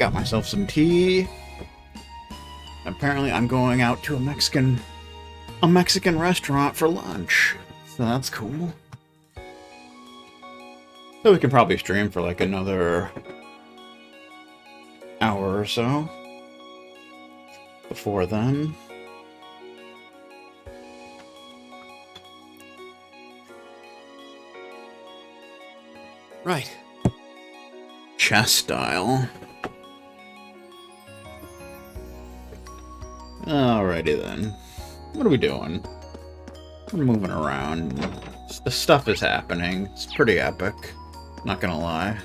got myself some tea. Apparently I'm going out to a Mexican restaurant for lunch. So that's cool. So we can probably stream for like another hour or so before then. Right. Chess style. Alrighty then. What are we doing? We're moving around. The stuff is happening. It's pretty epic. Not gonna lie.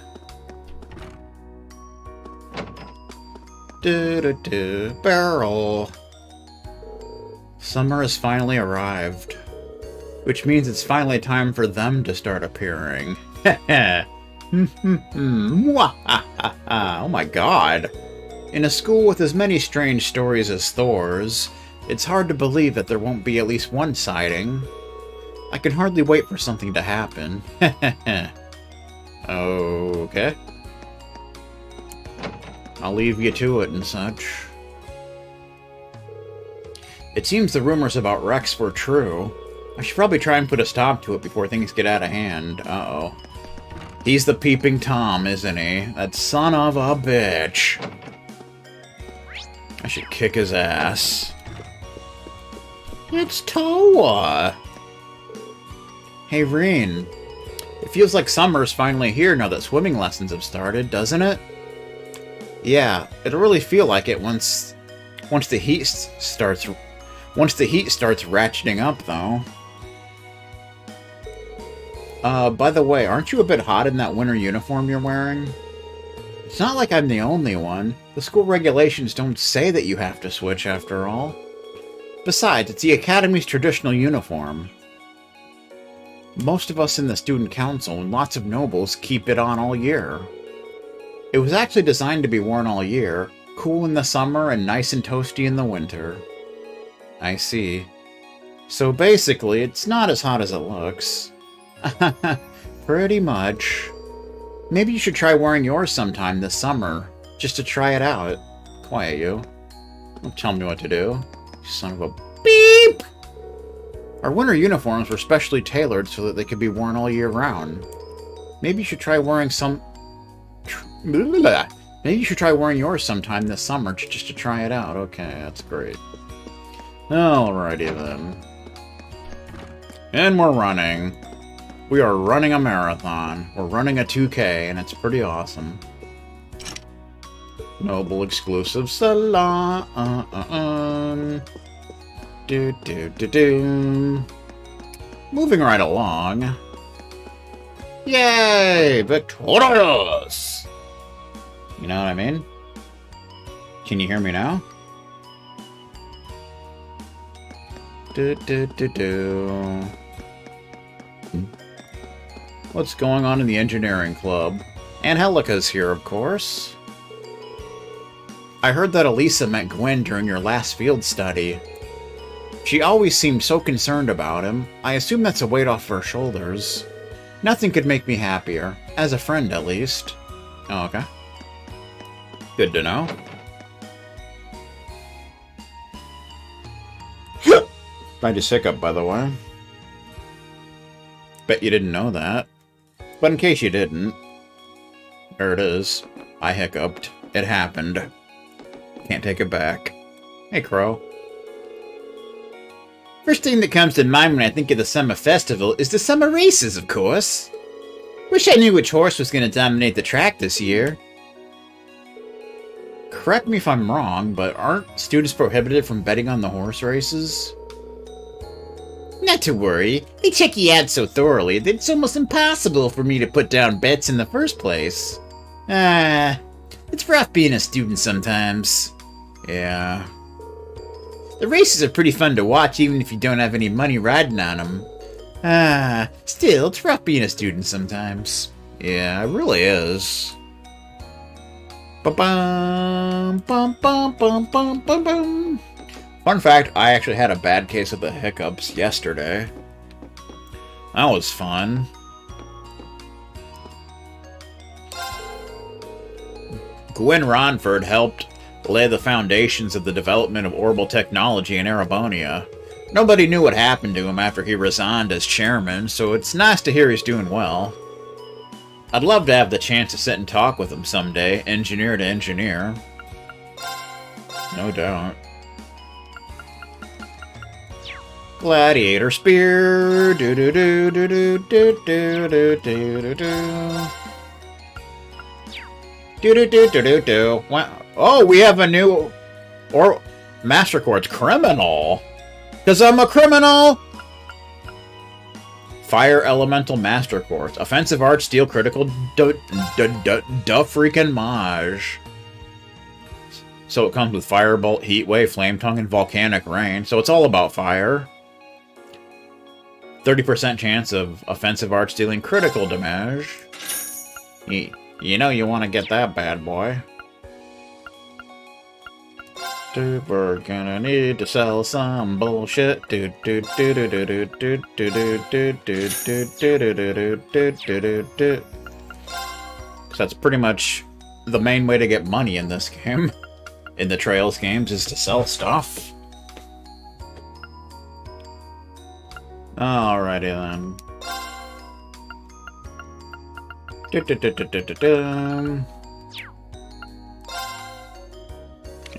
Barrel. Summer has finally arrived. Which means it's finally time for them to start appearing. Oh my god. In a school with as many strange stories as Thor's, it's hard to believe that there won't be at least one sighting. I can hardly wait for something to happen. Okay. I'll leave you to it and such. It seems the rumors about Rex were true. I should probably try and put a stop to it before things get out of hand. Uh-oh. He's the peeping Tom, isn't he? That son of a bitch. I should kick his ass. It's Toa! Hey, Reen. It feels like summer's finally here now that swimming lessons have started, doesn't it? Yeah, it'll really feel like it once the heat starts ratcheting up, though. By the way, aren't you a bit hot in that winter uniform you're wearing? It's not like I'm the only one. The school regulations don't say that you have to switch, after all. Besides, it's the Academy's traditional uniform. Most of us in the student council and lots of nobles keep it on all year. It was actually designed to be worn all year, cool in the summer and nice and toasty in the winter. I see. So basically, it's not as hot as it looks. Pretty much. Maybe you should try wearing yours sometime this summer, just to try it out. Quiet, you. Don't tell me what to do. You son of a beep! Our winter uniforms were specially tailored so that they could be worn all year round. Maybe you should try wearing Maybe you should try wearing yours sometime this summer just to try it out. Okay, that's great. Alrighty then. And we're running. We are running a marathon. We're running a 2K, and it's pretty awesome. Noble exclusive salon. Moving right along. Yay! Victorious! You know what I mean? Can you hear me now? What's going on in the engineering club? Angelica's here, of course. I heard that Elisa met Gwen during your last field study. She always seemed so concerned about him. I assume that's a weight off her shoulders. Nothing could make me happier. As a friend, at least. Oh, okay. Good to know. I just hiccup, by the way. Bet you didn't know that. But in case you didn't, there it is. I hiccuped. It happened. Can't take it back. Hey, Crow. First thing that comes to mind when I think of the summer festival is the summer races, of course. Wish I knew which horse was going to dominate the track this year. Correct me if I'm wrong, but aren't students prohibited from betting on the horse races? Not to worry. They check you out so thoroughly that it's almost impossible for me to put down bets in the first place. It's rough being a student sometimes. Yeah. The races are pretty fun to watch even if you don't have any money riding on them. Still, it's rough being a student sometimes. Yeah, it really is. Ba-bum, bum, bum, bum, bum, bum, bum. Fun fact, I actually had a bad case of the hiccups yesterday. That was fun. Gwyn Ronford helped lay the foundations of the development of orbital technology in Erebonia. Nobody knew what happened to him after he resigned as chairman, so it's nice to hear he's doing well. I'd love to have the chance to sit and talk with him someday, engineer to engineer. No doubt. Gladiator spear. Do do do do do do do do do do do. Do do do do do do. Wow. Oh, we have a new Master Quartz criminal. Cause I'm a criminal. Fire Elemental Master Quartz. Offensive Art Steel Critical freaking Maj. So it comes with Firebolt, Heat Wave, Flame Tongue, and Volcanic Rain. So it's all about fire. 30% chance of offensive art stealing critical damage. You know you want to get that bad boy. We're gonna need to sell some bullshit. So that's pretty much the main way to get money in this game. In the Trails games is to sell stuff. Alrighty then.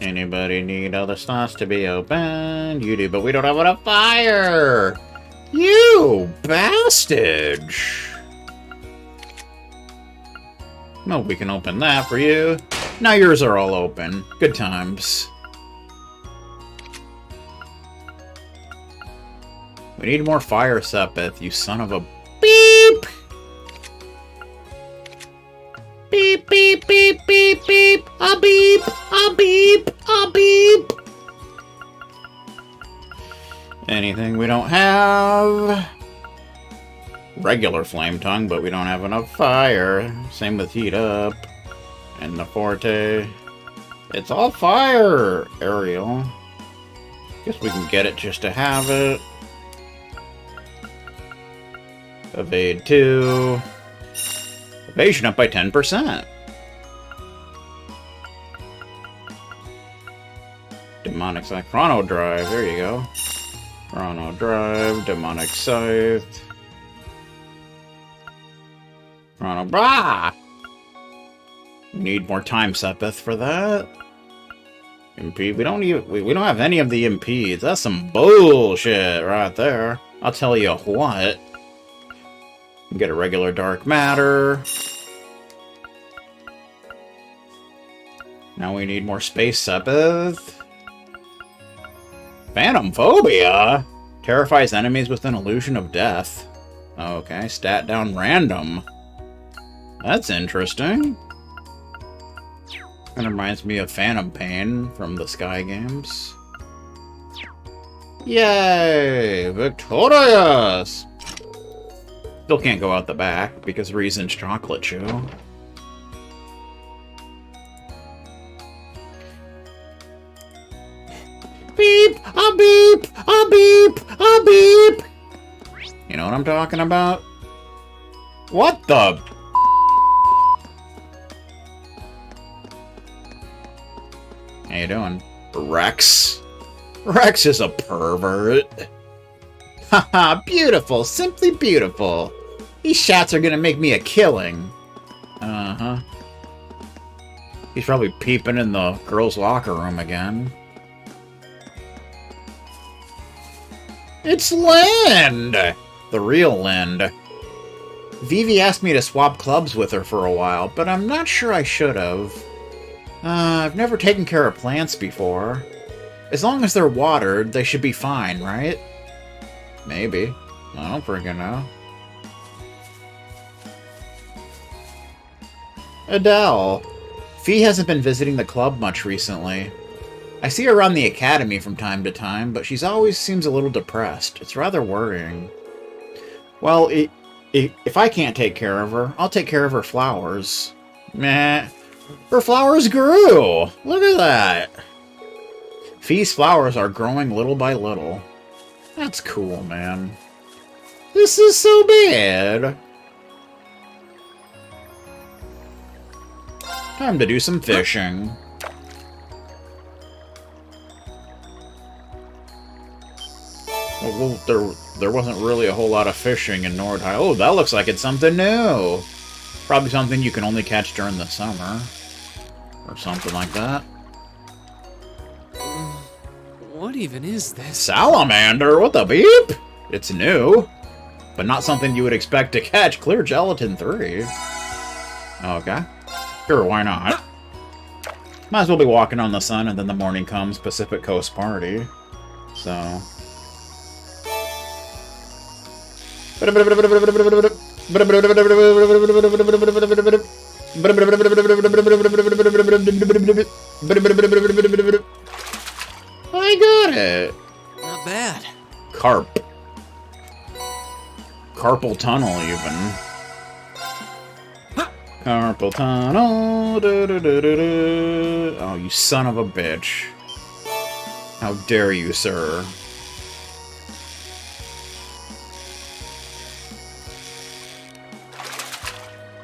Anybody need other slots to be opened? You do, but we don't have enough fire! You bastard! Well, we can open that for you. Now yours are all open. Good times. We need more fire, Sepith, you son of a beep! Beep, beep, beep, beep, beep! A beep! A beep! A beep! Anything we don't have? Regular Flame Tongue, but we don't have enough fire. Same with Heat Up. And the Forte. It's all fire, Ariel. Guess we can get it just to have it. Evade 2. Evasion up by 10%. Demonic Scythe. Chrono Drive. There you go. Chrono Drive. Demonic Scythe. Chrono... Bah! We need more time, Sepith, for that. MP. We don't have any of the MPs. That's some bullshit right there. I'll tell you what. Get a regular dark matter. Now we need more space, Sepith. Phantom Phobia? Terrifies enemies with an illusion of death. Okay, stat down random. That's interesting. Kind of reminds me of Phantom Pain from the Sky games. Yay! Victorious! Still can't go out the back because Reason's Chocolate Chew. Beep! A beep! A beep! A beep! You know what I'm talking about? What the... How you doing? Rex? Rex is a pervert. Haha, beautiful. Simply beautiful. These shots are gonna make me a killing. Uh-huh. He's probably peeping in the girls' locker room again. It's Lind! The real Lind. Vivi asked me to swap clubs with her for a while, but I'm not sure I should have. I've never taken care of plants before. As long as they're watered, they should be fine, right? Maybe. I don't freaking know. Adele. Fee hasn't been visiting the club much recently. I see her around the academy from time to time, but she's always seems a little depressed. It's rather worrying. Well, if I can't take care of her, I'll take care of her flowers. Meh. Her flowers grew! Look at that! Fee's flowers are growing little by little. That's cool, man. This is so bad. Time to do some fishing. Well, there wasn't really a whole lot of fishing in Nordheim. Oh, that looks like it's something new. Probably something you can only catch during the summer. Or something like that. What even is this? Salamander? What the beep? It's new. But not something you would expect to catch. Clear Gelatin 3. Okay. Sure, why not? Might as well be walking on the sun and then the morning comes. Pacific Coast Party. So... I got it. Not bad. Carp. Carpal tunnel, even. Carpal tunnel. Oh, you son of a bitch. How dare you, sir?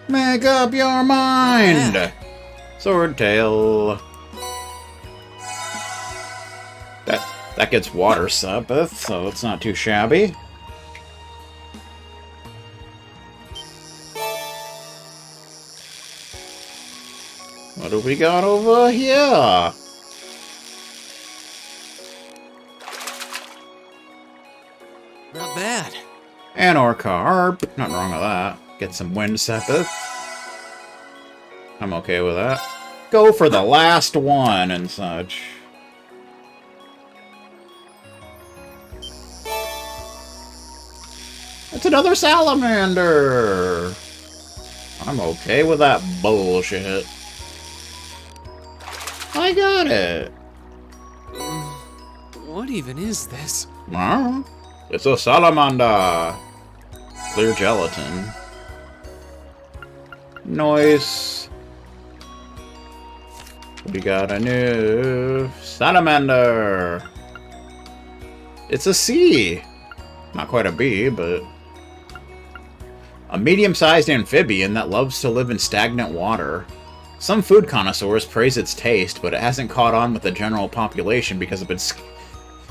Make up your mind! Swordtail. That gets water sabbath, so it's not too shabby. What do we got over here? Not bad. Anor carp. Nothing wrong with that. Get some wind sabbath. I'm okay with that. Go for the last one and such. It's another salamander! I'm okay with that bullshit. I got it! What even is this? It's a salamander! Clear gelatin. Nice. We got a new salamander! It's a C! Not quite a B, but... a medium-sized amphibian that loves to live in stagnant water. Some food connoisseurs praise its taste, but it hasn't caught on with the general population because of its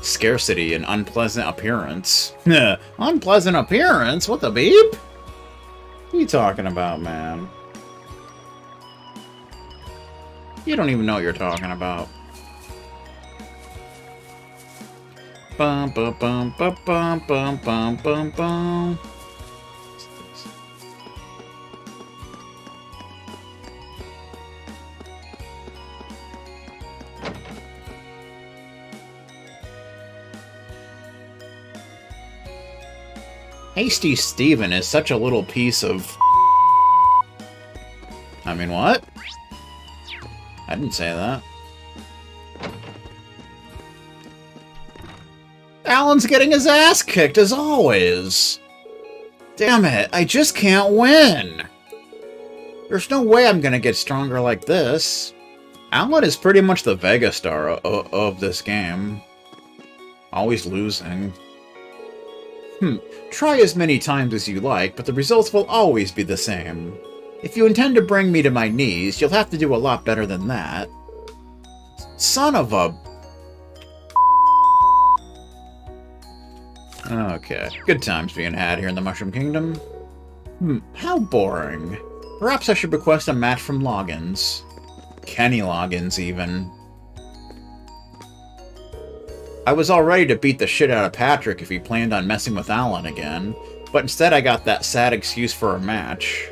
scarcity and unpleasant appearance. Unpleasant appearance? What the beep? What are you talking about, man? You don't even know what you're talking about. Bum bum bum bum bum bum bum bum bum. Hasty Steven is such a little piece of... I mean, what? I didn't say that. Alan's getting his ass kicked, as always. Damn it, I just can't win. There's no way I'm gonna get stronger like this. Alan is pretty much the Vega star of this game. Always losing. Try as many times as you like, but the results will always be the same. If you intend to bring me to my knees, you'll have to do a lot better than that. Son of a... Okay, good times being had here in the Mushroom Kingdom. How boring. Perhaps I should request a match from Loggins. Kenny Loggins, even. I was all ready to beat the shit out of Patrick if he planned on messing with Alan again, but instead I got that sad excuse for a match.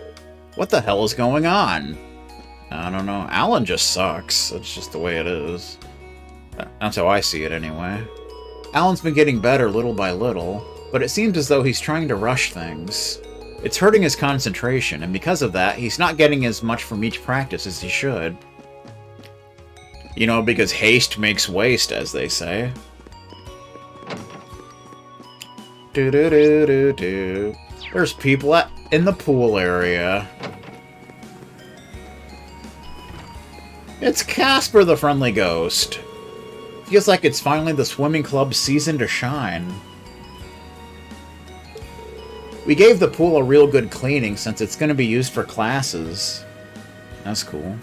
What the hell is going on? I don't know. Alan just sucks. That's just the way it is. That's how I see it, anyway. Alan's been getting better little by little, but it seems as though he's trying to rush things. It's hurting his concentration, and because of that, he's not getting as much from each practice as he should. You know, because haste makes waste, as they say. Do-do-do-do-do. There's people in the pool area. It's Casper the Friendly Ghost. Feels like it's finally the swimming club's season to shine. We gave the pool a real good cleaning since it's going to be used for classes. That's cool.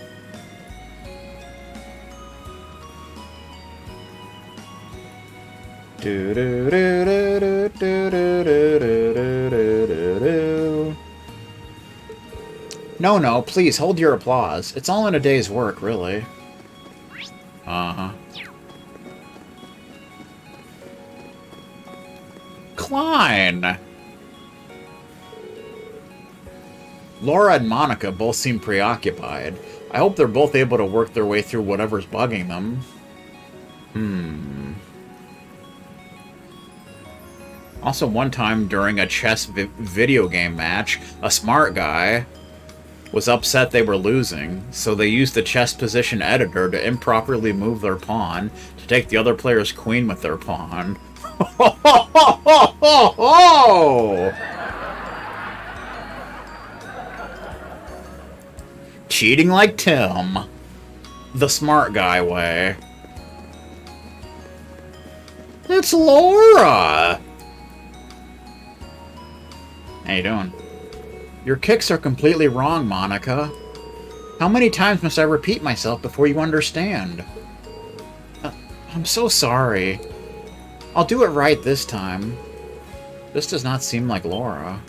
Do do do do do do do do do do do. No, please hold your applause. It's all in a day's work, really. Uh-huh. Klein! Laura and Monica both seem preoccupied. I hope they're both able to work their way through whatever's bugging them. Also, one time during a chess video game match, a smart guy was upset they were losing, so they used the chess position editor to improperly move their pawn to take the other player's queen with their pawn. Ho ho ho ho ho ho! Cheating like Tim. The smart guy way. It's Laura! How you doing? Your kicks are completely wrong, Monica. How many times must I repeat myself before you understand? I'm so sorry. I'll do it right this time. This does not seem like Laura.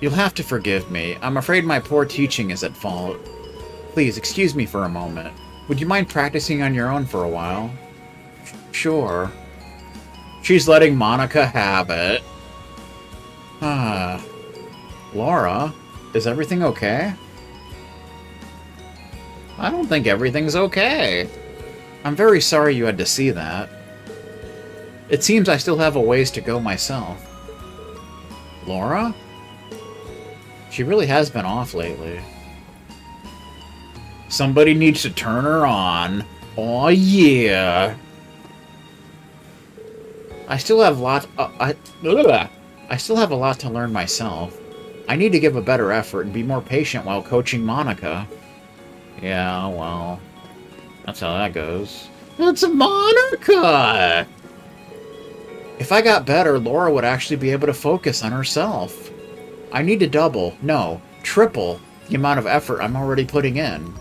You'll have to forgive me. I'm afraid my poor teaching is at fault. Please, excuse me for a moment. Would you mind practicing on your own for a while? Sure. She's letting Monica have it. Laura, is everything okay? I don't think everything's okay. I'm very sorry you had to see that. It seems I still have a ways to go myself. Laura? She really has been off lately. Somebody needs to turn her on. Aw, yeah. I still have I still have a lot to learn myself. I need to give a better effort and be more patient while coaching Monica. Yeah, well, that's how that goes. It's Monica! If I got better, Laura would actually be able to focus on herself. I need to double, no, triple the amount of effort I'm already putting in.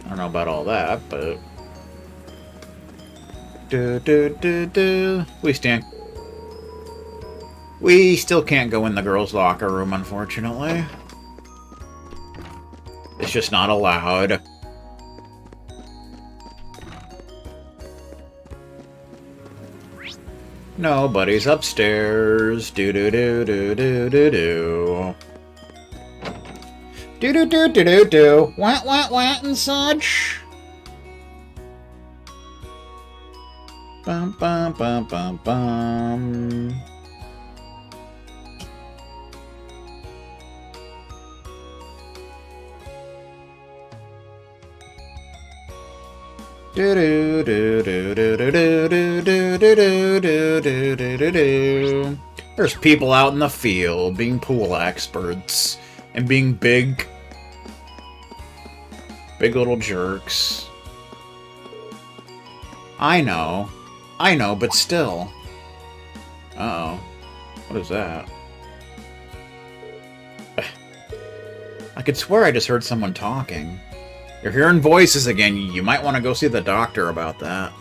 I don't know about all that, but... We still can't go in the girls' locker room, unfortunately. It's just not allowed. Nobody's upstairs. Do-do-do-do-do-do-do. Do-do-do-do-do-do. Wah-wah-wah and such. Bum-bum-bum-bum-bum. There's people out in the field being pool experts and being big little jerks. I know, but still. Uh-oh. What is that? I could swear I just heard someone talking. You're hearing voices again. You might want to go see the doctor about that.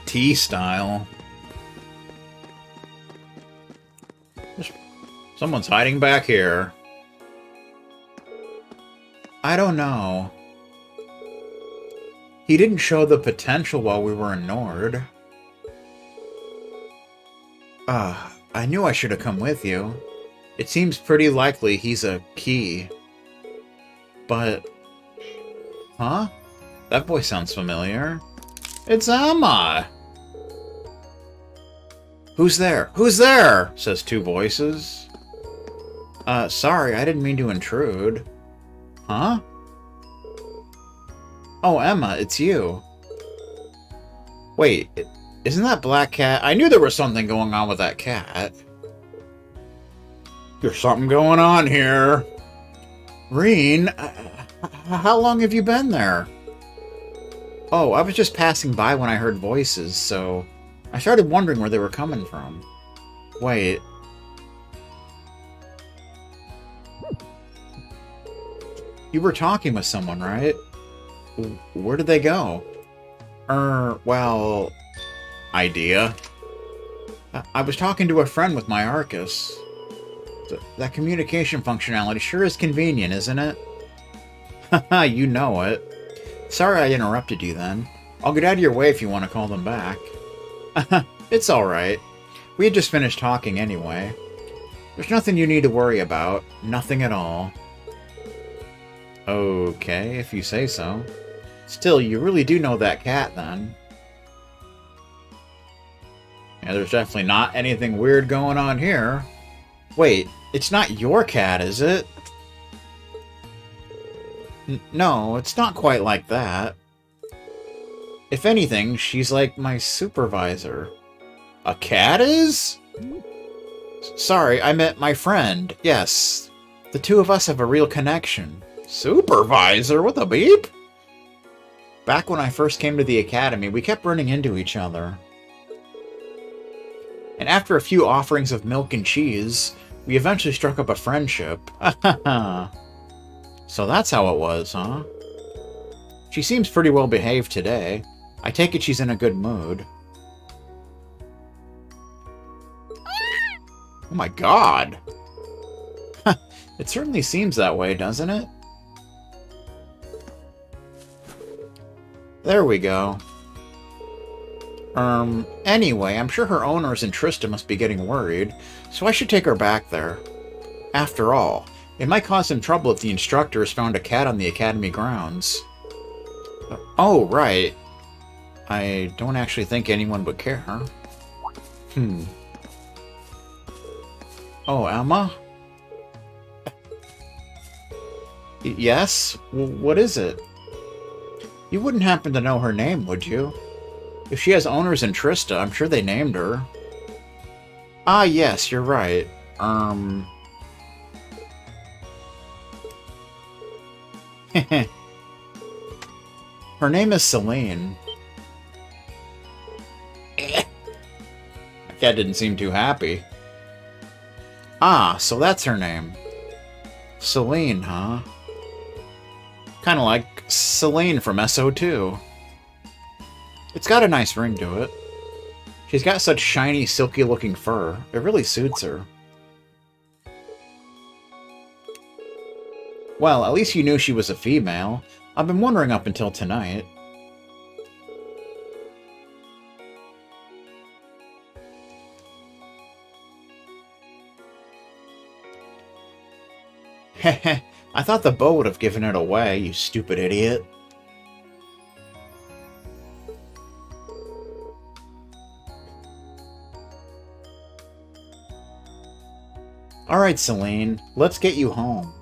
T-style. Someone's hiding back here. I don't know. He didn't show the potential while we were in Nord. I knew I should have come with you. It seems pretty likely he's a key. But... Huh? That voice sounds familiar. It's Emma! Who's there? Who's there? Says two voices. Sorry, I didn't mean to intrude. Huh? Oh, Emma, it's you. Wait, isn't that Black Cat? I knew there was something going on with that cat. There's something going on here. Reen, how long have you been there? Oh, I was just passing by when I heard voices, so I started wondering where they were coming from. Wait. You were talking with someone, right? Where did they go? Well... Idea. I was talking to a friend with my Arcus. That communication functionality sure is convenient, isn't it? Haha, you know it. Sorry I interrupted you then. I'll get out of your way if you want to call them back. It's alright. We had just finished talking anyway. There's nothing you need to worry about. Nothing at all. Okay, if you say so. Still, you really do know that cat, then. Yeah, there's definitely not anything weird going on here. Wait, it's not your cat, is it? No, it's not quite like that. If anything, she's like my supervisor. A cat is? Sorry, I meant my friend. Yes. The two of us have a real connection. Supervisor? With a beep? Back when I first came to the academy, we kept running into each other. And after a few offerings of milk and cheese, we eventually struck up a friendship. So that's how it was, huh? She seems pretty well behaved today. I take it she's in a good mood. Oh my god! It certainly seems that way, doesn't it? There we go. Anyway, I'm sure her owners and Trista must be getting worried, so I should take her back there. After all, it might cause some trouble if the instructor has found a cat on the academy grounds. Oh, right. I don't actually think anyone would care. Oh, Emma? Yes? What is it? You wouldn't happen to know her name, would you? If she has owners in Trista, I'm sure they named her. Ah, yes, you're right. Her name is Celine. That cat didn't seem too happy. Ah, so that's her name. Celine, huh? Kind of like Celine from SO2. It's got a nice ring to it. She's got such shiny, silky-looking fur. It really suits her. Well, at least you knew she was a female. I've been wondering up until tonight. Heh, I thought the bow would have given it away, you stupid idiot. Alright, Celine, let's get you home.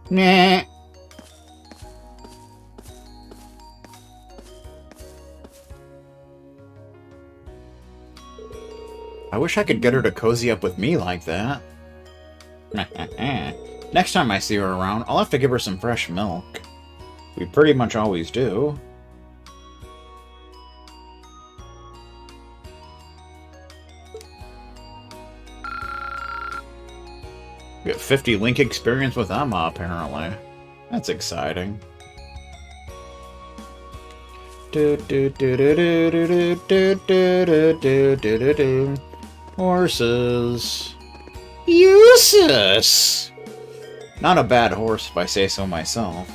Nah. I wish I could get her to cozy up with me like that. Next time I see her around, I'll have to give her some fresh milk. We pretty much always do. We got 50 Link experience with Emma, apparently. That's exciting. Horses. Useless! Not a bad horse, if I say so myself.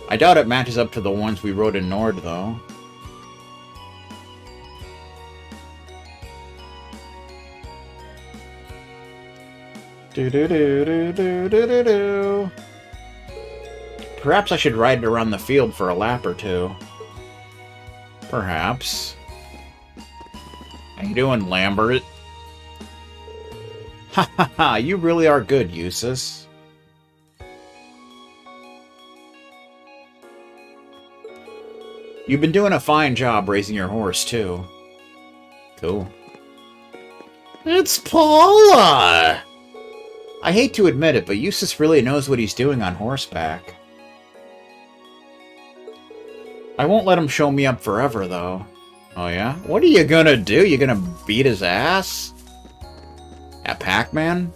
I doubt it matches up to the ones we rode in Nord, though. Perhaps I should ride it around the field for a lap or two. Perhaps. How you doing, Lambert? Ha ha ha, you really are good, Eustace. You've been doing a fine job raising your horse, too. Cool. It's Paula! I hate to admit it, but Eustace really knows what he's doing on horseback. I won't let him show me up forever, though. Oh yeah? What are you gonna do? You gonna beat his ass? At Pac-Man?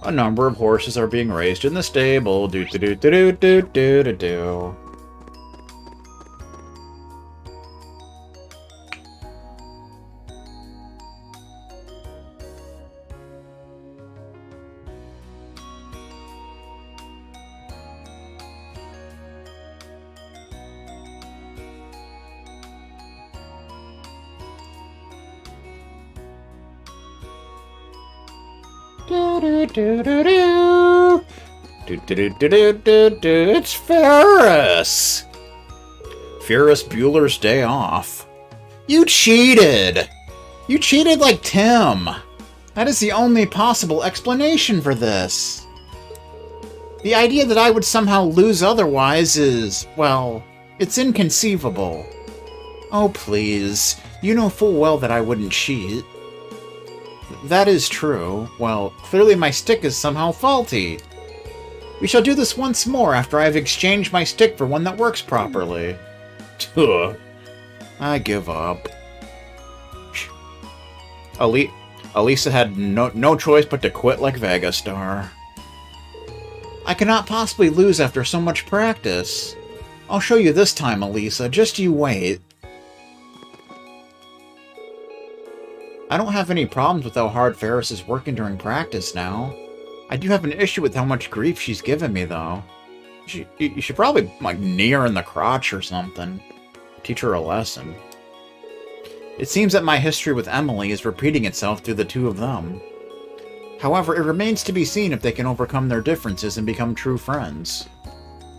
A number of horses are being raised in the stable. Do-do-do-do-do-do-do-do. It's Ferris! Ferris Bueller's Day Off. You cheated! You cheated like Tim! That is the only possible explanation for this. The idea that I would somehow lose otherwise is, well, it's inconceivable. Oh, please. You know full well that I wouldn't cheat. That is true. Well, clearly my stick is somehow faulty. We shall do this once more after I have exchanged my stick for one that works properly. Tuh. I give up. Elisa had no choice but to quit like Vegastar. I cannot possibly lose after so much practice. I'll show you this time, Elisa. Just you wait. I don't have any problems with how hard Ferris is working during practice now. I do have an issue with how much grief she's given me, though. You should probably, like, knee her in the crotch or something. Teach her a lesson. It seems that my history with Emily is repeating itself through the two of them. However, it remains to be seen if they can overcome their differences and become true friends.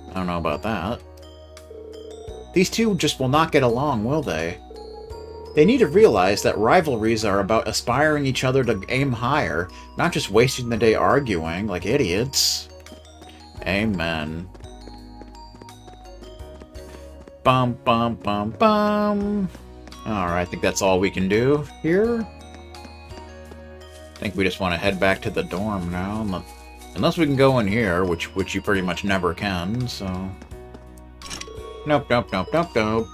I don't know about that. These two just will not get along, will they? They need to realize that rivalries are about aspiring each other to aim higher, not just wasting the day arguing like idiots. Amen. Bum bum bum bum. Alright, I think that's all we can do here. I think we just want to head back to the dorm now. Unless we can go in here, which you pretty much never can, so... Nope, nope, nope, nope, nope.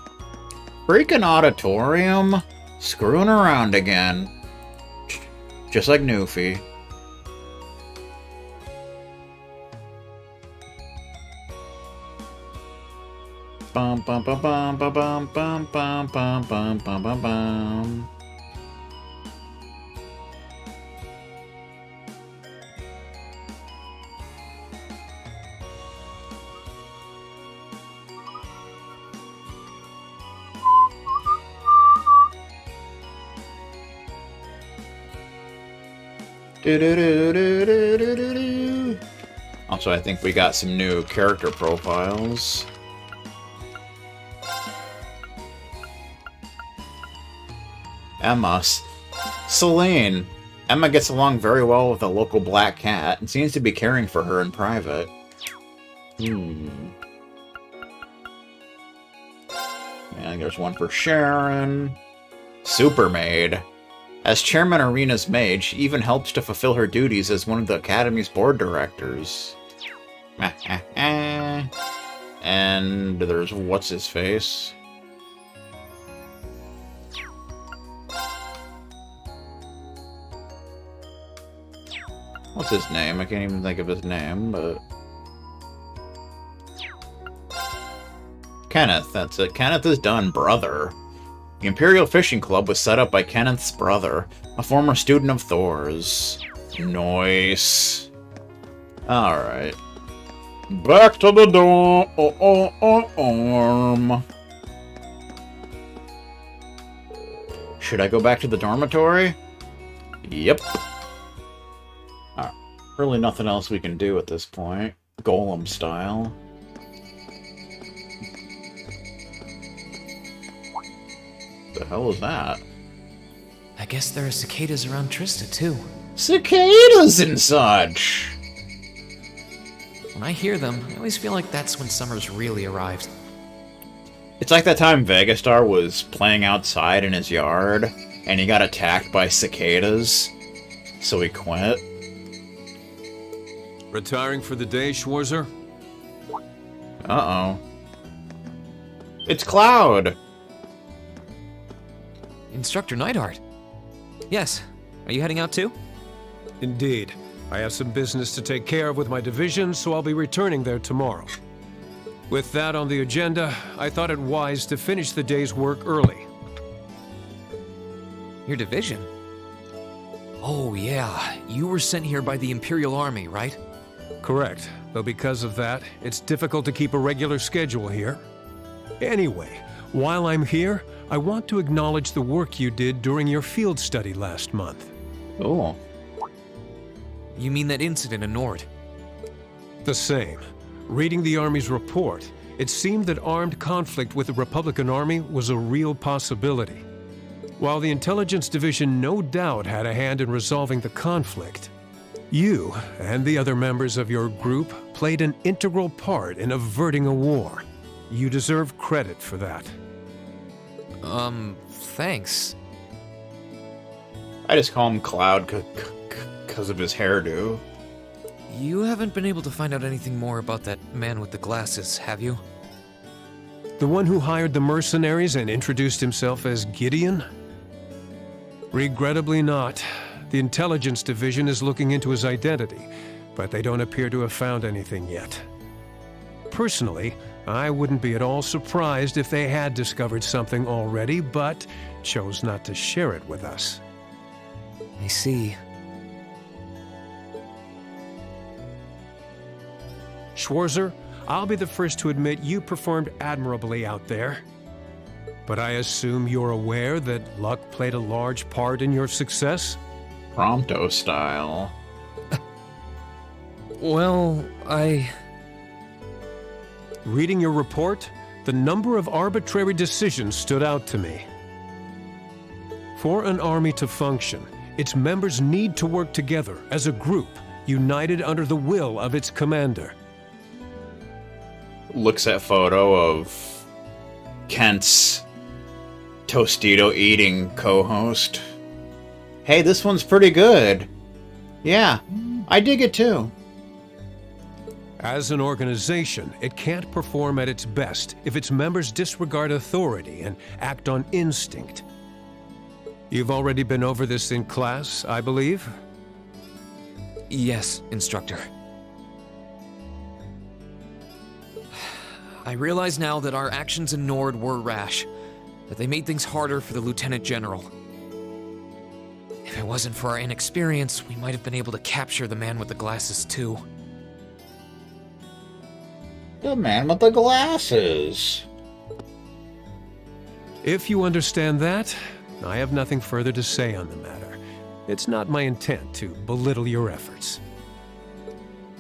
Freaking auditorium. Screwing around again. Just like Newfie. Bum bum bum bum bum bum bum bum bum bum bum bum bum. Also, I think we got some new character profiles. Emma. Celine. Emma gets along very well with a local black cat and seems to be caring for her in private. And there's one for Sharon. Supermaid. As Chairman Arena's maid, she even helps to fulfill her duties as one of the Academy's board directors. And there's what's-his-face. What's his name? I can't even think of his name, but... Kenneth, that's it. Kenneth is done, brother. The Imperial Fishing Club was set up by Kenneth's brother, a former student of Thor's. Nice. Alright. Back to the dorm. Should I go back to the dormitory? Yep. Alright. Really nothing else we can do at this point. Golem style. The hell is that? I guess there are cicadas around Trista, too. Cicadas and such! When I hear them, I always feel like that's when summer's really arrived. It's like that time Vegastar was playing outside in his yard, and he got attacked by cicadas, so he quit. Retiring for the day, Schwarzer? Uh-oh. It's Cloud! Instructor Neidhart. Yes. Are you heading out too? Indeed. I have some business to take care of with my division, so I'll be returning there tomorrow. With that on the agenda, I thought it wise to finish the day's work early. Your division? Oh yeah, you were sent here by the Imperial Army, right? Correct, though because of that, it's difficult to keep a regular schedule here. Anyway, while I'm here, I want to acknowledge the work you did during your field study last month. Oh. You mean that incident in Nord? The same. Reading the Army's report, it seemed that armed conflict with the Republican Army was a real possibility. While the Intelligence Division no doubt had a hand in resolving the conflict, you and the other members of your group played an integral part in averting a war. You deserve credit for that. Thanks. I just call him Cloud because of his hairdo. You haven't been able to find out anything more about that man with the glasses, have you? The one who hired the mercenaries and introduced himself as Gideon? Regrettably not. The Intelligence Division is looking into his identity, but they don't appear to have found anything yet. Personally, I wouldn't be at all surprised if they had discovered something already, but chose not to share it with us. I see. Schwarzer, I'll be the first to admit you performed admirably out there. But I assume you're aware that luck played a large part in your success? Prompto style. Well, Reading your report, the number of arbitrary decisions stood out to me. For an army to function, its members need to work together as a group, united under the will of its commander. Looks at photo of Kent's Tostito eating co-host. Hey, this one's pretty good. Yeah, I dig it too. As an organization, it can't perform at its best if its members disregard authority and act on instinct. You've already been over this in class, I believe? yes, Instructor. I realize now that our actions in Nord were rash, that they made things harder for the Lieutenant General. If it wasn't for our inexperience, we might have been able to capture the man with the glasses too. The man with the glasses. If you understand that, I have nothing further to say on the matter. It's not my intent to belittle your efforts.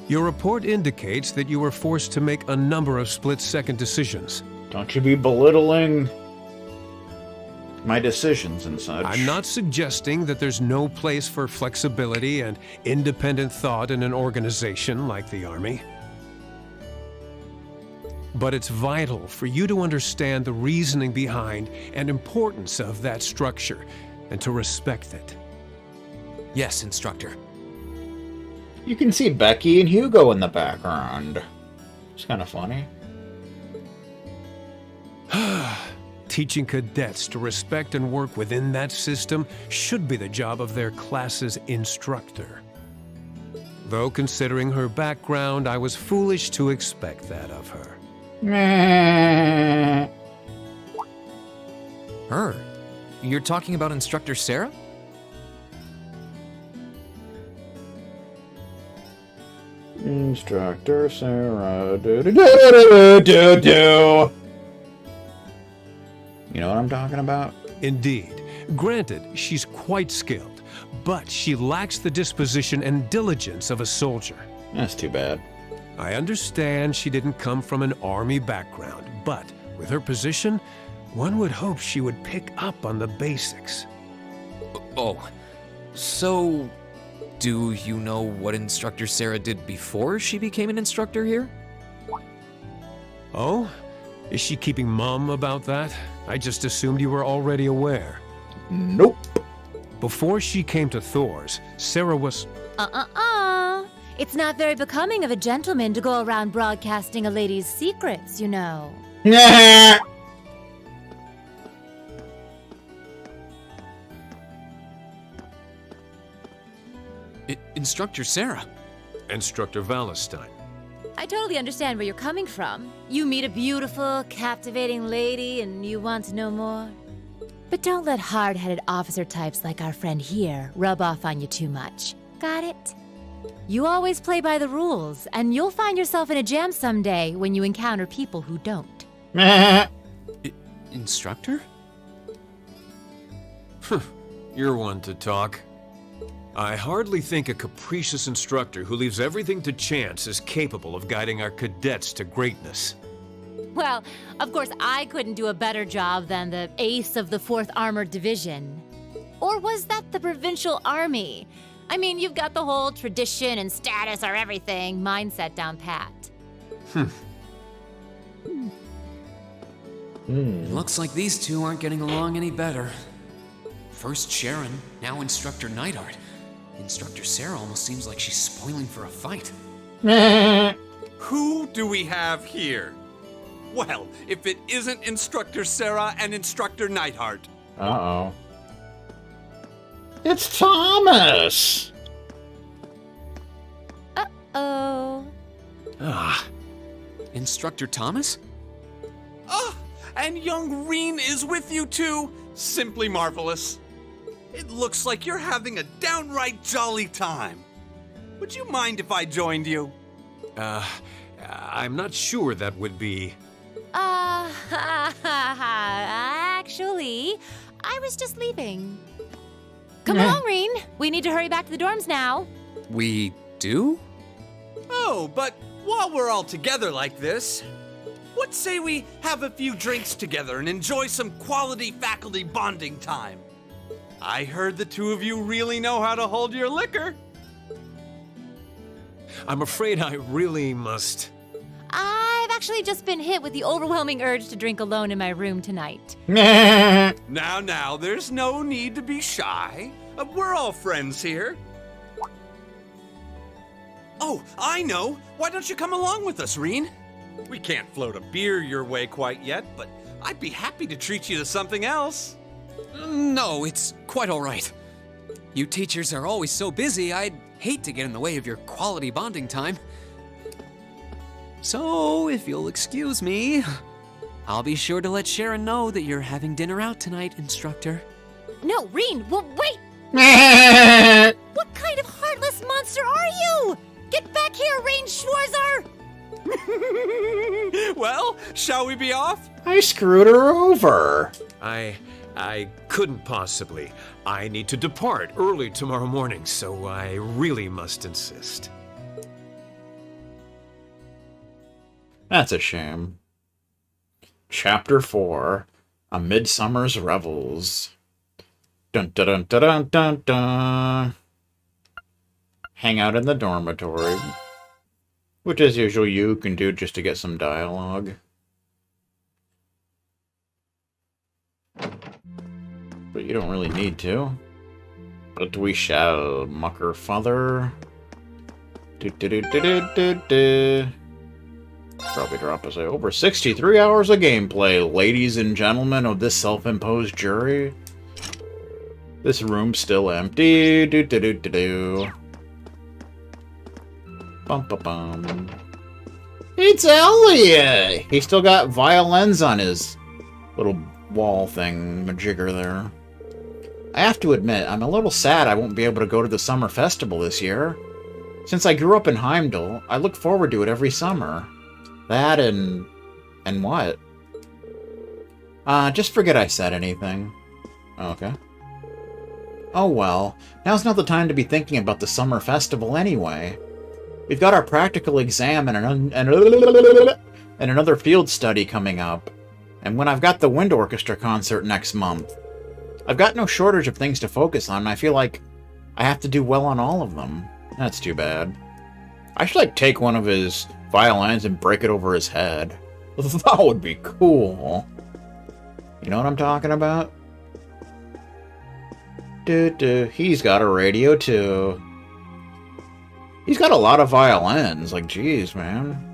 Your report indicates that you were forced to make a number of split-second decisions. Don't you be belittling my decisions and such. I'm not suggesting that there's no place for flexibility and independent thought in an organization like the Army. But it's vital for you to understand the reasoning behind and importance of that structure, and to respect it. Yes, Instructor. You can see Becky and Hugo in the background. It's kind of funny. Teaching cadets to respect and work within that system should be the job of their class's instructor. Though considering her background, I was foolish to expect that of her. Her? You're talking about Instructor Sarah? Instructor Sarah. Do, do, do, do, do, do. You know what I'm talking about? Indeed. Granted, she's quite skilled, but she lacks the disposition and diligence of a soldier. That's too bad. I understand she didn't come from an army background, but with her position, one would hope she would pick up on the basics. Oh, so do you know what Instructor Sarah did before she became an instructor here? Oh? Is she keeping mum about that? I just assumed you were already aware. Nope. Before she came to Thor's, Sarah was... It's not very becoming of a gentleman to go around broadcasting a lady's secrets, you know. Instructor Sarah. Instructor Valentine. I totally understand where you're coming from. You meet a beautiful, captivating lady and you want to know more. But don't let hard-headed officer types like our friend here rub off on you too much. Got it? You always play by the rules, and you'll find yourself in a jam someday when you encounter people who don't. Instructor? You're one to talk. I hardly think a capricious instructor who leaves everything to chance is capable of guiding our cadets to greatness. Well, of course, I couldn't do a better job than the ace of the 4th Armored Division. Or was that the Provincial Army? I mean, you've got the whole tradition and status are everything mindset down pat. It looks like these two aren't getting along any better. First Sharon, now Instructor Neidhart. Instructor Sarah almost seems like she's spoiling for a fight. Who do we have here? Well, if it isn't Instructor Sarah and Instructor Neidhart. Uh-oh. It's Thomas! Uh-oh. Instructor Thomas? Oh, and young Reen is with you too. Simply marvelous. It looks like you're having a downright jolly time. Would you mind if I joined you? I'm not sure that would be... Actually, I was just leaving. Come along, Reen. We need to hurry back to the dorms now. We do? Oh, but while we're all together like this, what say we have a few drinks together and enjoy some quality faculty bonding time? I heard the two of you really know how to hold your liquor. I'm afraid I really must... I've actually just been hit with the overwhelming urge to drink alone in my room tonight. Now, there's no need to be shy. We're all friends here. Oh, I know. Why don't you come along with us, Reen? We can't float a beer your way quite yet, but I'd be happy to treat you to something else. No, it's quite all right. You teachers are always so busy, I'd hate to get in the way of your quality bonding time. So, if you'll excuse me, I'll be sure to let Sharon know that you're having dinner out tonight, Instructor. No, Reen, wait! What kind of heartless monster are you? Get back here, Reen Schwarzer! Well, shall we be off? I screwed her over. I couldn't possibly. I need to depart early tomorrow morning, so I really must insist. That's a shame. Chapter 4, A Midsummer's Revels. Dun dun dun dun dun dun dun. Hang out in the dormitory. Which, as usual, you can do just to get some dialogue. But you don't really need to. But we shall, mucker father. Probably drop us over 63 hours of gameplay, ladies and gentlemen of this self-imposed jury. This room's still empty. Bum ba bum. It's Elliot! He still got violins on his little wall thing, majigger there. I have to admit, I'm a little sad I won't be able to go to the summer festival this year. Since I grew up in Heimdall, I look forward to it every summer. That and what? Just forget I said anything. Okay. Oh well, now's not the time to be thinking about the summer festival anyway. We've got our practical exam and another field study coming up. And when I've got the wind orchestra concert next month. I've got no shortage of things to focus on, and I feel like I have to do well on all of them. That's too bad. I should, take one of his violins and break it over his head. That would be cool. You know what I'm talking about? He's got a radio, too. He's got a lot of violins. Geez, man.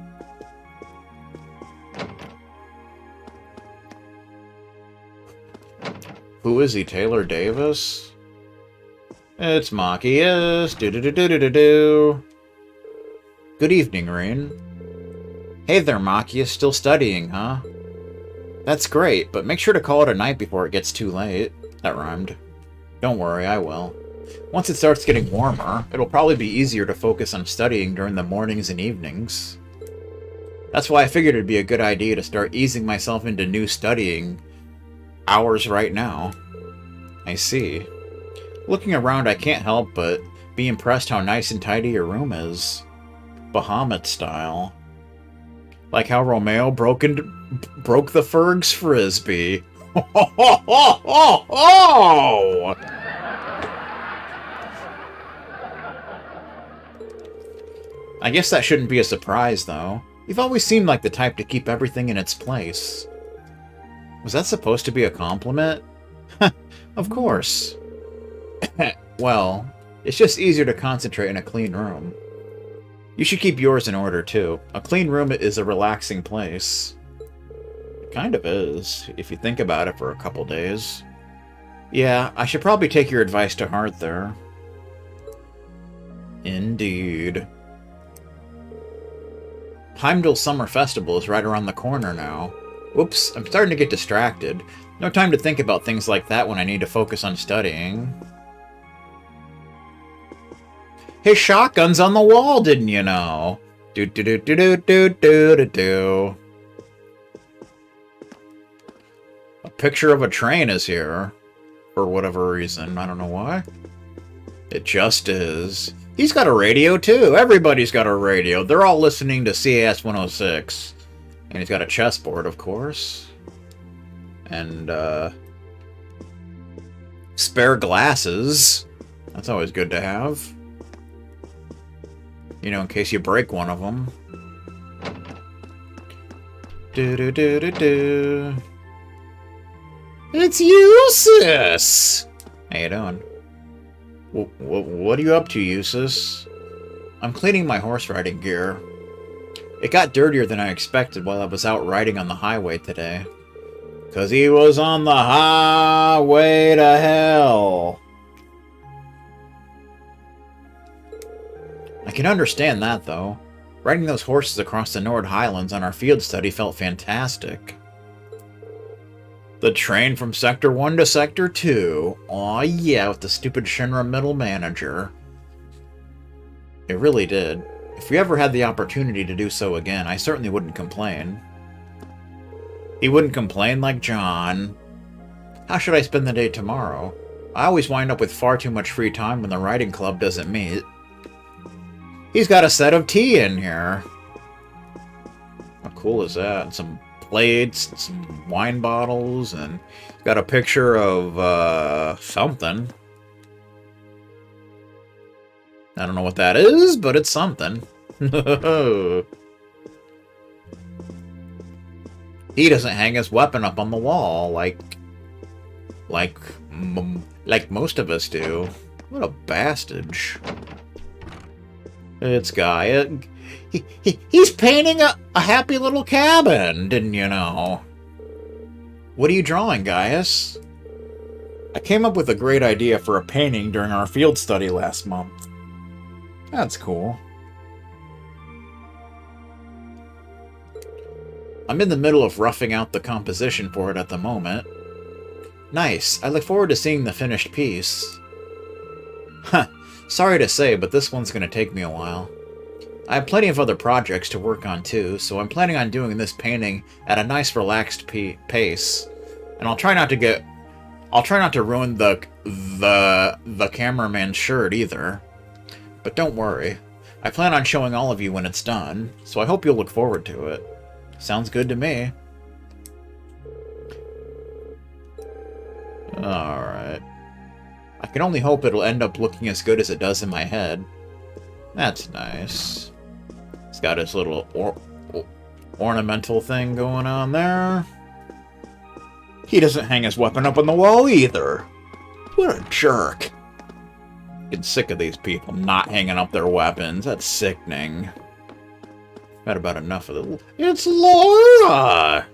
Who is he, Taylor Davis? It's Machias. Do-do-do-do-do-do-do. Good evening, Rain. Hey there, Machias. Still studying, huh? That's great, but make sure to call it a night before it gets too late. That rhymed. Don't worry, I will. Once it starts getting warmer, it'll probably be easier to focus on studying during the mornings and evenings. That's why I figured it'd be a good idea to start easing myself into new studying hours right now. I see. Looking around, I can't help but be impressed how nice and tidy your room is. Bahamut style. Like how Romeo broke the Ferg's frisbee. Ho ho ho ho ho! I guess that shouldn't be a surprise, though. You've always seemed like the type to keep everything in its place. Was that supposed to be a compliment? Of course. Well, it's just easier to concentrate in a clean room. You should keep yours in order, too. A clean room is a relaxing place. It kind of is, if you think about it for a couple days. Yeah, I should probably take your advice to heart there. Indeed. Heimdall Summer Festival is right around the corner now. Oops, I'm starting to get distracted. No time to think about things like that when I need to focus on studying. His shotgun's on the wall, didn't you know? Do-do-do-do-do-do-do-do. A picture of a train is here. For whatever reason. I don't know why. It just is. He's got a radio, too. Everybody's got a radio. They're all listening to CAS 106. And he's got a chessboard, of course. And, spare glasses. That's always good to have. You know, in case you break one of them. Do-do-do-do-do. It's Eustace! How you doing? What are you up to, Eustace? I'm cleaning my horse riding gear. It got dirtier than I expected while I was out riding on the highway today. 'Cause he was on the highway to hell. I can understand that, though. Riding those horses across the Nord Highlands on our field study felt fantastic. The train from Sector 1 to Sector 2. Aw, yeah, with the stupid Shinra middle manager. It really did. If we ever had the opportunity to do so again, I certainly wouldn't complain. He wouldn't complain like John. How should I spend the day tomorrow? I always wind up with far too much free time when the riding club doesn't meet. He's got a set of tea in here. How cool is that? And some plates, and some wine bottles, and got a picture of, something. I don't know what that is, but it's something. He doesn't hang his weapon up on the wall like most of us do. What a bastard. It's Guy. He's painting a happy little cabin, didn't you know? What are you drawing, Gaius? I came up with a great idea for a painting during our field study last month. That's cool. I'm in the middle of roughing out the composition for it at the moment. Nice. I look forward to seeing the finished piece. Huh. Sorry to say, but this one's going to take me a while. I have plenty of other projects to work on too, so I'm planning on doing this painting at a nice relaxed pace. And I'll try not to ruin the cameraman's shirt either. But don't worry. I plan on showing all of you when it's done, so I hope you'll look forward to it. Sounds good to me. Alright. I can only hope it'll end up looking as good as it does in my head. That's nice. It's got his little ornamental thing going on there. He doesn't hang his weapon up on the wall either. What a jerk. Getting sick of these people not hanging up their weapons. That's sickening. Had about enough of it. It's Laura!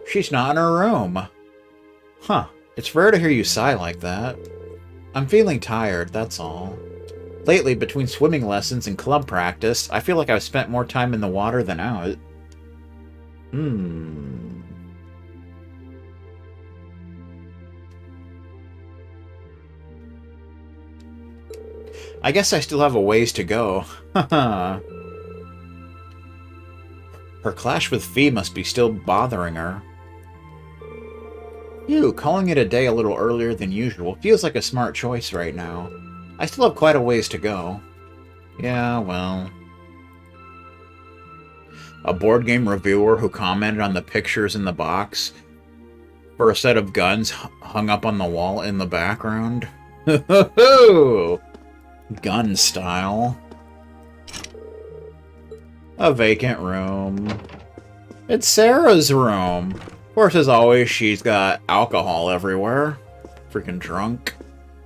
She's not in her room. Huh. It's rare to hear you sigh like that. I'm feeling tired, that's all. Lately, between swimming lessons and club practice, I feel like I've spent more time in the water than out. I guess I still have a ways to go. Haha. Her clash with Fee must be still bothering her. Phew, calling it a day a little earlier than usual feels like a smart choice right now. I still have quite a ways to go. Yeah, well... A board game reviewer who commented on the pictures in the box for a set of guns hung up on the wall in the background. Gun style. A vacant room. It's Sarah's room. Of course, as always, she's got alcohol everywhere. Freaking drunk.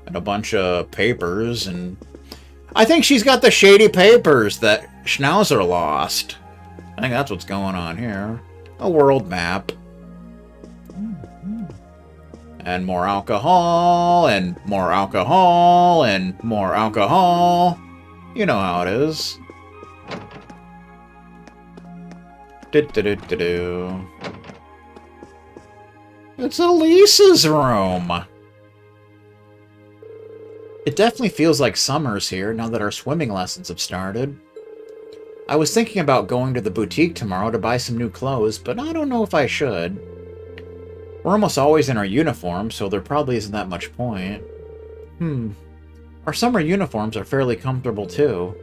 And a bunch of papers, and... I think she's got the shady papers that Schnauzer lost. I think that's what's going on here. A world map. And more alcohol, and more alcohol, and more alcohol. You know how it is. Do-do-do-do-do. It's Elisa's room. It definitely feels like summer's here now that our swimming lessons have started. I was thinking about going to the boutique tomorrow to buy some new clothes, but I don't know if I should. We're almost always in our uniforms, so there probably isn't that much point. Our summer uniforms are fairly comfortable too.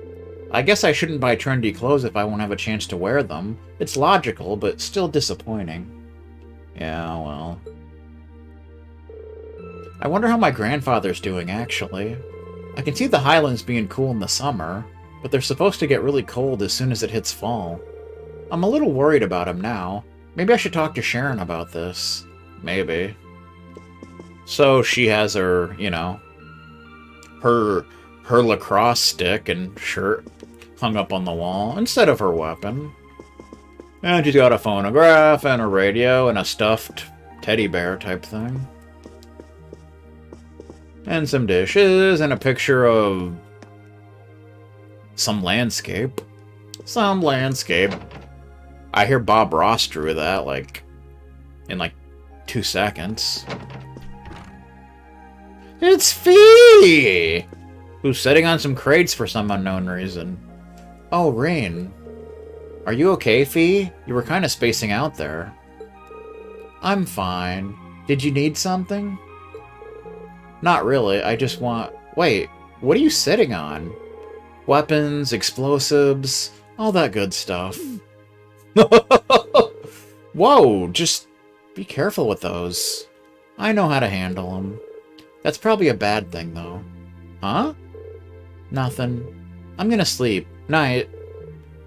I guess I shouldn't buy trendy clothes if I won't have a chance to wear them. It's logical, but still disappointing. Yeah, well... I wonder how my grandfather's doing, actually. I can see the Highlands being cool in the summer, but they're supposed to get really cold as soon as it hits fall. I'm a little worried about him now. Maybe I should talk to Sharon about this. Maybe. So she has her, you know, her lacrosse stick and shirt hung up on the wall instead of her weapon. And she's got a phonograph and a radio and a stuffed teddy bear type thing. And some dishes and a picture of some landscape. Some landscape. I hear Bob Ross drew that, like, in like 2 seconds. It's Fee! Who's sitting on some crates for some unknown reason. Oh, Rain. Are you okay, Fee? You were kind of spacing out there. I'm fine. Did you need something? Not really, I just want... Wait, what are you sitting on? Weapons, explosives, all that good stuff. Whoa, just be careful with those. I know how to handle them. That's probably a bad thing, though. Huh? Nothing. I'm gonna sleep. Night.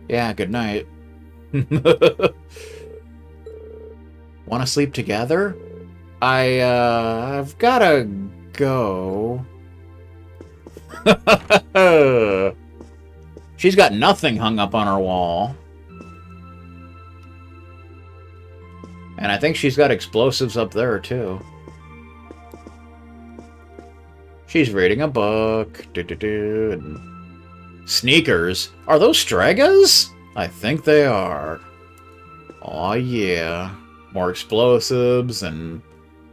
Yeah, good night. Wanna sleep together? I've gotta go. She's got nothing hung up on her wall. And I think she's got explosives up there, too. She's reading a book. And sneakers. Are those Stregas? I think they are. Aw, yeah. More explosives, and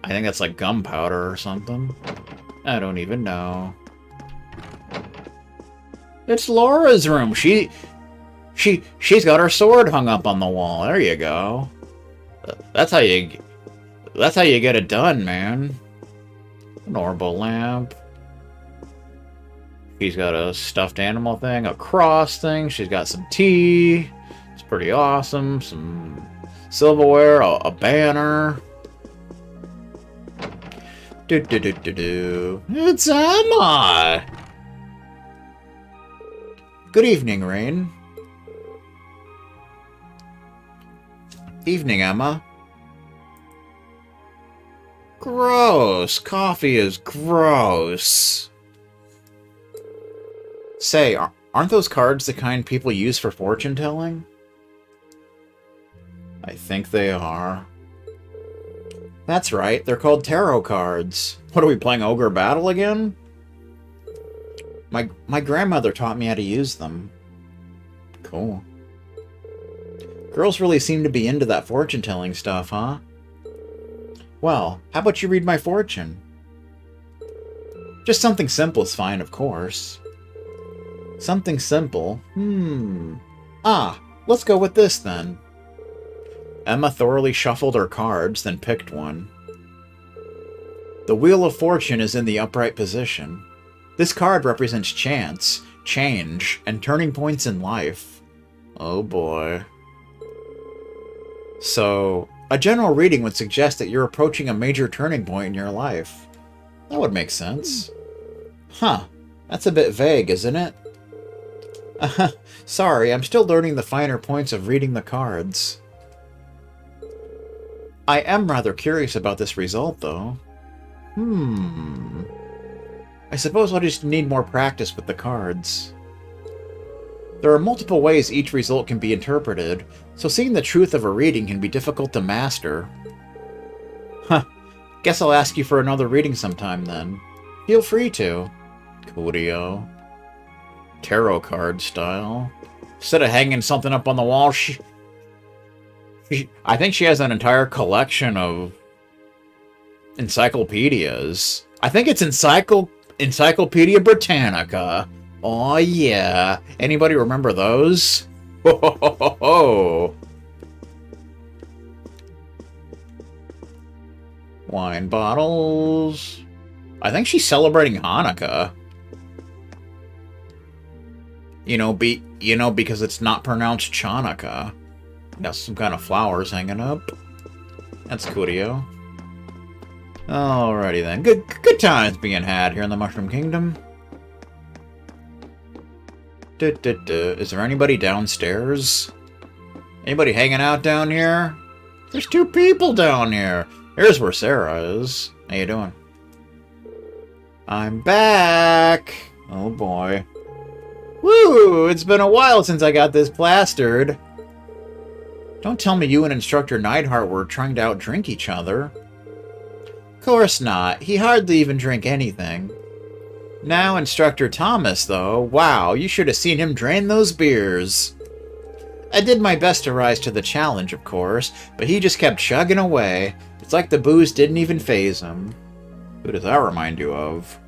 I think that's like gunpowder or something. I don't even know. It's Laura's room. She's got her sword hung up on the wall. There you go. That's how you get it done, man. An orbital lamp. She's got a stuffed animal thing, a cross thing. She's got some tea. It's pretty awesome. Some silverware, a banner. It's Emma! Good evening, Rain. Evening, Emma. Gross. Coffee is gross. Say, aren't those cards the kind people use for fortune-telling? I think they are. That's right, they're called tarot cards. What are we playing, Ogre Battle again? My grandmother taught me how to use them. Cool. Girls really seem to be into that fortune-telling stuff, huh? Well, how about you read my fortune? Just something simple is fine, of course. Something simple? Ah, let's go with this, then. Emma thoroughly shuffled her cards, then picked one. The Wheel of Fortune is in the upright position. This card represents chance, change, and turning points in life. Oh boy. So, a general reading would suggest that you're approaching a major turning point in your life. That would make sense. Huh. That's a bit vague, isn't it? Sorry, I'm still learning the finer points of reading the cards. I am rather curious about this result, though. I suppose I'll just need more practice with the cards. There are multiple ways each result can be interpreted, so seeing the truth of a reading can be difficult to master. Guess I'll ask you for another reading sometime, then. Feel free to. Coolio. Tarot card style. Instead of hanging something up on the wall, I think she has an entire collection of encyclopedias. I think it's Encyclopedia Britannica. Oh yeah. Anybody remember those? Ho. Wine bottles. I think she's celebrating Hanukkah. Because it's not pronounced Chanukah. Got some kind of flowers hanging up. That's coolio. Alrighty then. Good times being had here in the Mushroom Kingdom. Is there anybody downstairs? Anybody hanging out down here? There's 2 people down here. Here's where Sarah is. How you doing? I'm back. Oh boy. Woo! It's been a while since I got this plastered. Don't tell me you and Instructor Neidhart were trying to outdrink each other. Course not. He hardly even drank anything. Now Instructor Thomas, though, wow, you should have seen him drain those beers. I did my best to rise to the challenge, of course, but he just kept chugging away. It's like the booze didn't even faze him. Who does that remind you of?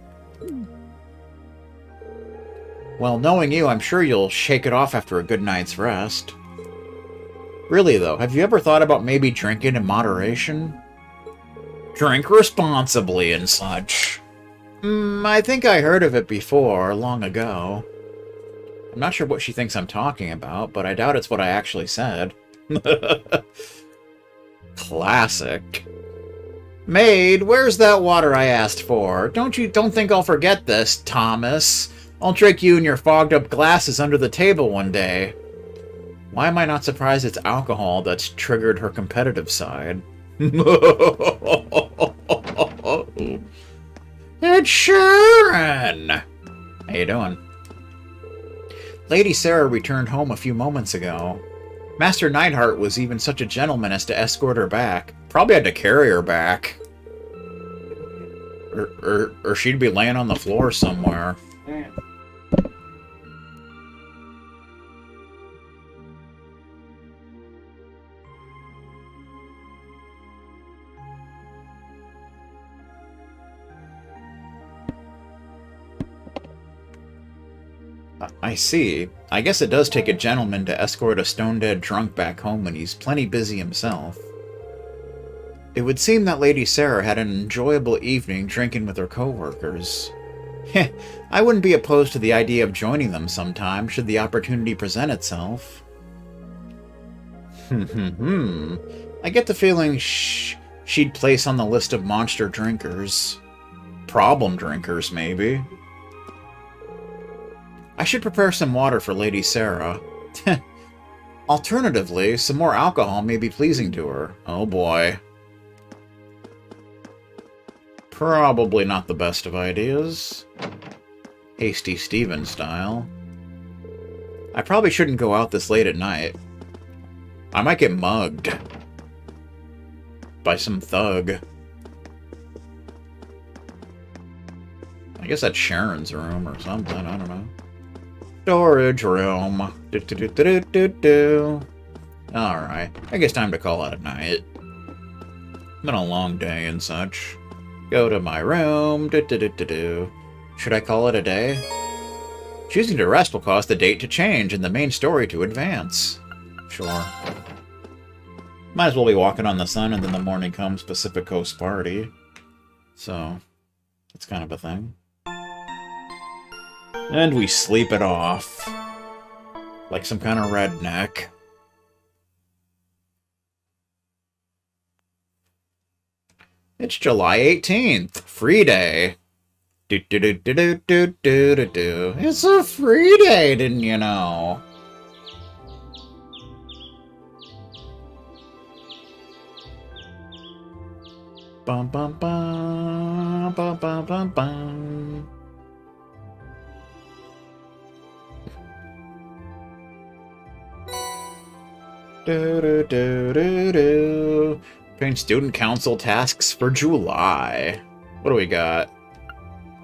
Well, knowing you, I'm sure you'll shake it off after a good night's rest. Really, though, have you ever thought about maybe drinking in moderation? Drink responsibly and such. I think I heard of it before, long ago. I'm not sure what she thinks I'm talking about, but I doubt it's what I actually said. Classic. Maid, where's that water I asked for? Don't think I'll forget this, Thomas. I'll drink you and your fogged-up glasses under the table one day. Why am I not surprised it's alcohol that's triggered her competitive side? It's Sharon! How you doing? Lady Sarah returned home a few moments ago. Master Neidhart was even such a gentleman as to escort her back. Probably had to carry her back. Or she'd be laying on the floor somewhere. I see. I guess it does take a gentleman to escort a stone-dead drunk back home when he's plenty busy himself. It would seem that Lady Sarah had an enjoyable evening drinking with her co-workers. I wouldn't be opposed to the idea of joining them sometime, should the opportunity present itself. I get the feeling she'd place on the list of monster drinkers. Problem drinkers, maybe. I should prepare some water for Lady Sarah. Alternatively, some more alcohol may be pleasing to her. Oh boy. Probably not the best of ideas. Hasty Steven style. I probably shouldn't go out this late at night. I might get mugged. by some thug. I guess that's Sharon's room or something, I don't know. Storage room. Alright, I guess time to call it a night. Been a long day and such. Go to my room. Should I call it a day? Choosing to rest will cause the date to change and the main story to advance. Sure. Might as well be walking on the sun and then the morning comes Pacific Coast Party. So, it's kind of a thing. And we sleep it off. Like some kind of redneck. It's July 18th. Free day. It's a free day, didn't you know? Bum bum bum bum bum bum bum. Paying student council tasks for July. What do we got?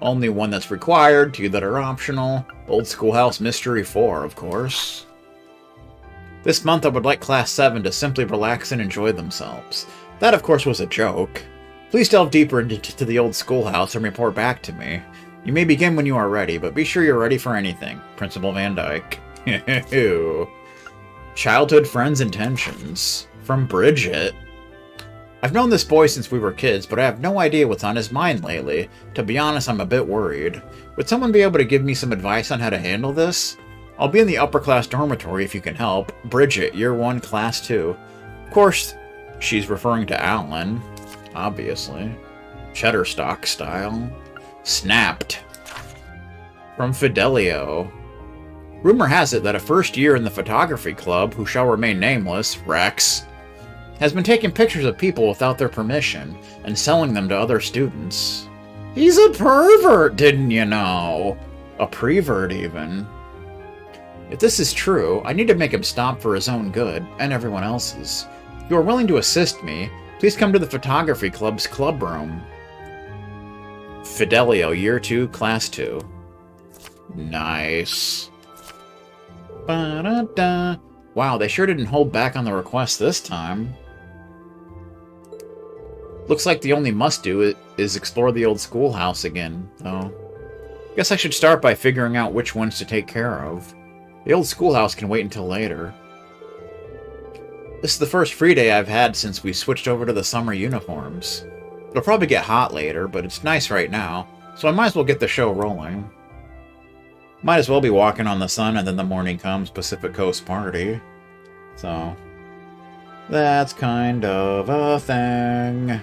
Only one that's required, 2 that are optional. Old Schoolhouse Mystery 4, of course. This month I would like Class 7 to simply relax and enjoy themselves. That, of course, was a joke. Please delve deeper into the old schoolhouse and report back to me. You may begin when you are ready, but be sure you're ready for anything. Principal Van Dyke. Childhood friends' intentions. From Bridget. I've known this boy since we were kids, but I have no idea what's on his mind lately. To be honest, I'm a bit worried. Would someone be able to give me some advice on how to handle this? I'll be in the upper class dormitory if you can help. Bridget, Year 1, Class 2. Of course, she's referring to Alan. Obviously. Shutterstock style. Snapped. From Fidelio. Rumor has it that a first year in the photography club, who shall remain nameless, Rex, has been taking pictures of people without their permission and selling them to other students. He's a pervert, didn't you know? A prevert, even. If this is true, I need to make him stop for his own good, and everyone else's. If you are willing to assist me, please come to the photography club's club room. Fidelio, Year 2, Class 2. Nice. Ba-da-da. Wow, they sure didn't hold back on the request this time. Looks like the only must-do is explore the old schoolhouse again, though. Guess I should start by figuring out which ones to take care of. The old schoolhouse can wait until later. This is the first free day I've had since we switched over to the summer uniforms. It'll probably get hot later, but it's nice right now, so I might as well get the show rolling. Might as well be walking on the sun and then the morning comes Pacific Coast Party. So, that's kind of a thing.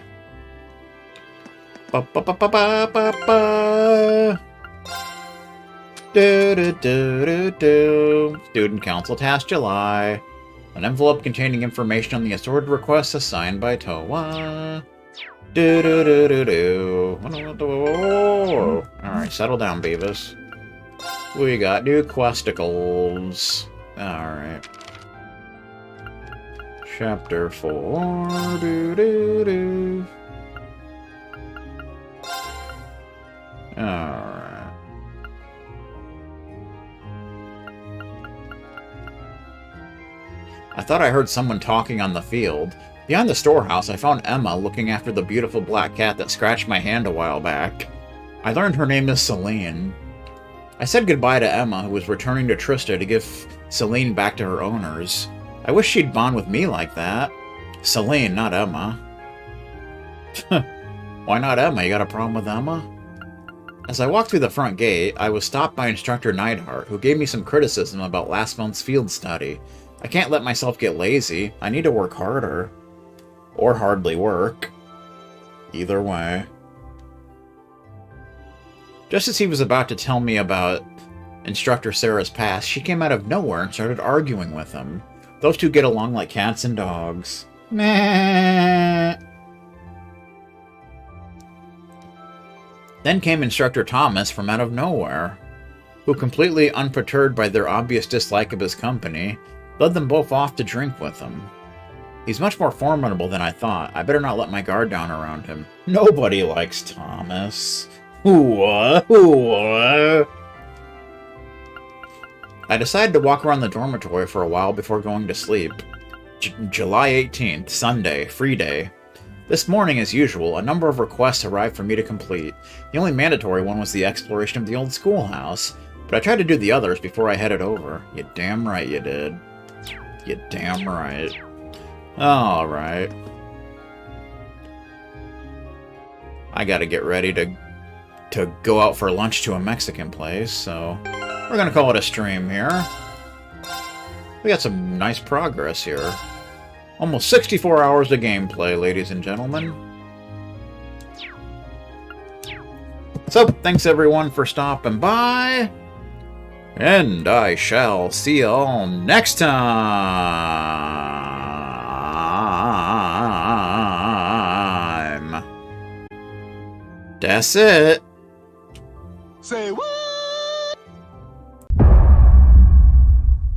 Ba-ba-ba-ba-ba-ba. Do-do-do-do-do. Student Council Task July. An envelope containing information on the assorted requests assigned by Towa. Do-do-do-do-do. Alright, settle down, Beavis. We got new questicles. Alright. Chapter 4. Do-do-do. Alright. I thought I heard someone talking on the field. Behind the storehouse, I found Emma looking after the beautiful black cat that scratched my hand a while back. I learned her name is Celine. I said goodbye to Emma, who was returning to Trista to give Celine back to her owners. I wish she'd bond with me like that. Celine, not Emma. Why not Emma? You got a problem with Emma? As I walked through the front gate, I was stopped by Instructor Neidhart, who gave me some criticism about last month's field study. I can't let myself get lazy. I need to work harder. Or hardly work. Either way. Just as he was about to tell me about Instructor Sarah's past, she came out of nowhere and started arguing with him. Those two get along like cats and dogs. Meh. Then came Instructor Thomas from out of nowhere, who, completely unperturbed by their obvious dislike of his company, led them both off to drink with him. He's much more formidable than I thought. I better not let my guard down around him. Nobody likes Thomas. I decided to walk around the dormitory for a while before going to sleep. July 18th, Sunday, free day. This morning, as usual, a number of requests arrived for me to complete. The only mandatory one was the exploration of the old schoolhouse, but I tried to do the others before I headed over. You damn right you did. You damn right. Alright. I gotta get ready to go out for lunch to a Mexican place, so we're gonna call it a stream here. We got some nice progress here. Almost 64 hours of gameplay, ladies and gentlemen. So, thanks everyone for stopping by. And I shall see you all next time. That's it. Say what?